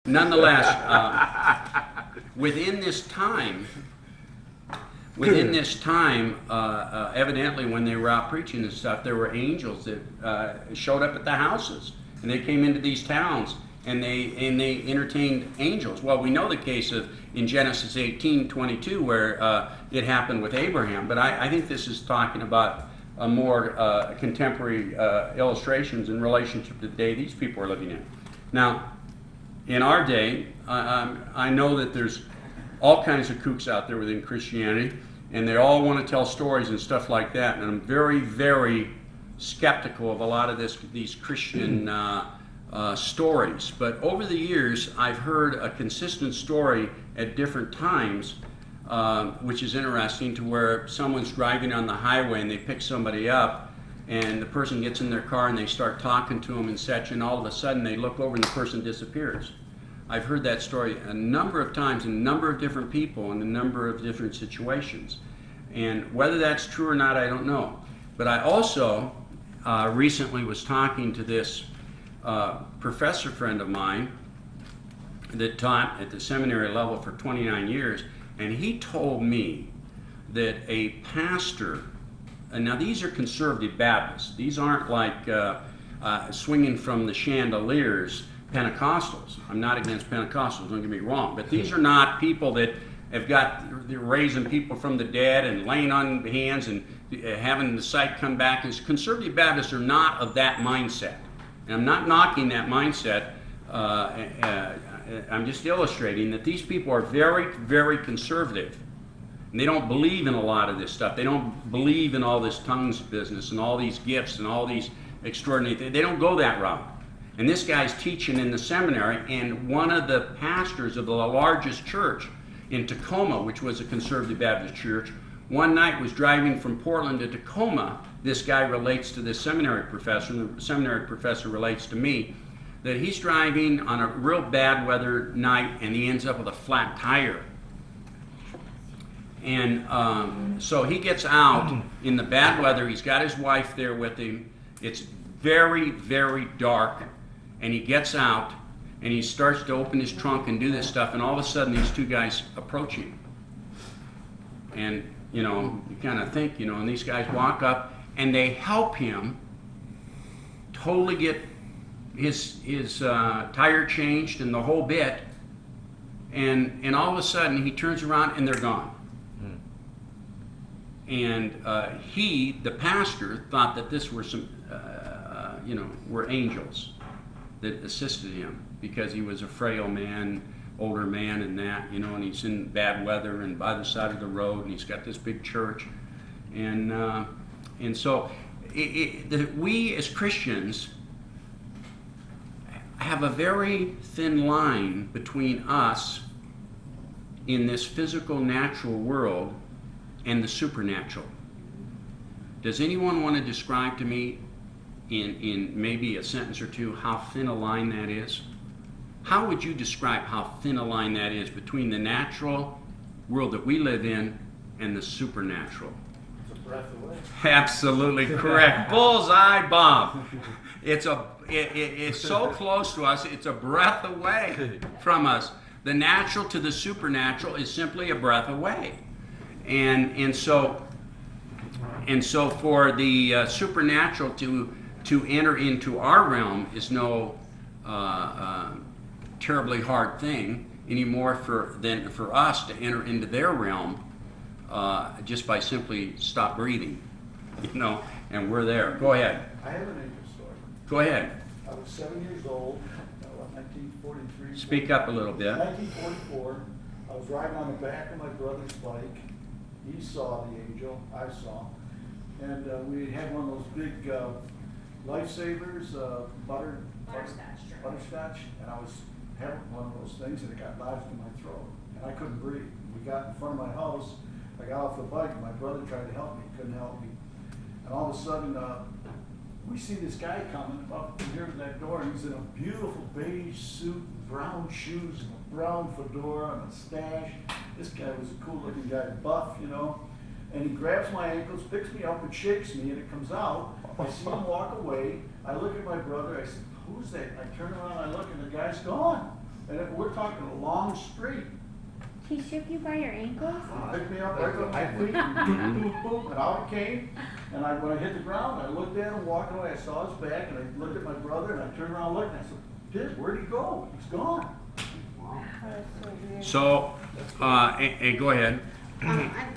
Nonetheless, within this time, evidently when they were out preaching and stuff, there were angels that showed up at the houses, and they came into these towns, and they entertained angels. Well, we know the case of in Genesis 18:22 where it happened with Abraham, but I think this is talking about a more contemporary illustrations in relationship to the day these people are living in. Now, in our day, I know that there's all kinds of kooks out there within Christianity, and they all want to tell stories and stuff like that, and I'm very, very skeptical of a lot of these Christian stories. But over the years, I've heard a consistent story at different times, which is interesting, to where someone's driving on the highway and they pick somebody up, and the person gets in their car and they start talking to them and such, and all of a sudden they look over and the person disappears. I've heard that story a number of times in a number of different people in a number of different situations. And whether that's true or not, I don't know. But I also recently was talking to this professor friend of mine that taught at the seminary level for 29 years, and he told me that a pastor, and now these are conservative Baptists, these aren't like swinging from the chandeliers Pentecostals. I'm not against Pentecostals, don't get me wrong, but these are not people that have they're raising people from the dead and laying on hands and having the sight come back. And conservative Baptists are not of that mindset. And I'm not knocking that mindset. I'm just illustrating that these people are very, very conservative. And they don't believe in a lot of this stuff. They don't believe in all this tongues business and all these gifts and all these extraordinary things. They don't go that route. And this guy's teaching in the seminary, and one of the pastors of the largest church in Tacoma, which was a conservative Baptist church, one night was driving from Portland to Tacoma. This guy relates to this seminary professor, and the seminary professor relates to me, that he's driving on a real bad weather night and he ends up with a flat tire. And so he gets out in the bad weather. He's got his wife there with him. It's very, very dark. And he gets out and he starts to open his trunk and do this stuff. And all of a sudden, these two guys approach him. And, you kind of think, and these guys walk up and they help him totally get his tire changed and the whole bit. And all of a sudden, he turns around and they're gone. And he, the pastor, thought that this were some, were angels that assisted him, because he was a frail man, older man, and that, and he's in bad weather and by the side of the road, and he's got this big church, and so we as Christians have a very thin line between us in this physical, natural world and the supernatural. Does anyone want to describe to me in maybe a sentence or two how thin a line that is? How would you describe how thin a line that is between the natural world that we live in and the supernatural? It's a breath away. Absolutely correct. Bullseye, Bob. It's so close to us, it's a breath away from us. The natural to the supernatural is simply a breath away. And so for the supernatural to enter into our realm is no terribly hard thing anymore than for us to enter into their realm just by simply stop breathing, and we're there. Go ahead. I have an angel story. Go ahead. I was 7 years old, 1943. Speak up a little bit. 1944. I was riding on the back of my brother's bike. He saw the angel, I saw, and we had one of those big lifesavers, butterscotch, and I was having one of those things, and it got lodged in my throat, and I couldn't breathe. We got in front of my house. I got off the bike, and my brother tried to help me, couldn't help me, and all of a sudden we see this guy coming up here to that door, and he's in a beautiful beige suit, brown shoes, and a brown fedora, and a stash. This guy was a cool-looking guy, buff, and he grabs my ankles, picks me up, and shakes me, and it comes out. I see him walk away. I look at my brother. I said, "Who's that?" I turn around, I look, and the guy's gone. And talking a long street. He shook you by your ankles? Picked me up right with my feet, and boom, boom, boom, and out it came. And when I hit the ground, I looked at him walking away, I saw his back, and I looked at my brother, and I turned around and looked, and I said, Diz, where'd he go? He's gone. Oh, that's so weird. So, and go ahead. I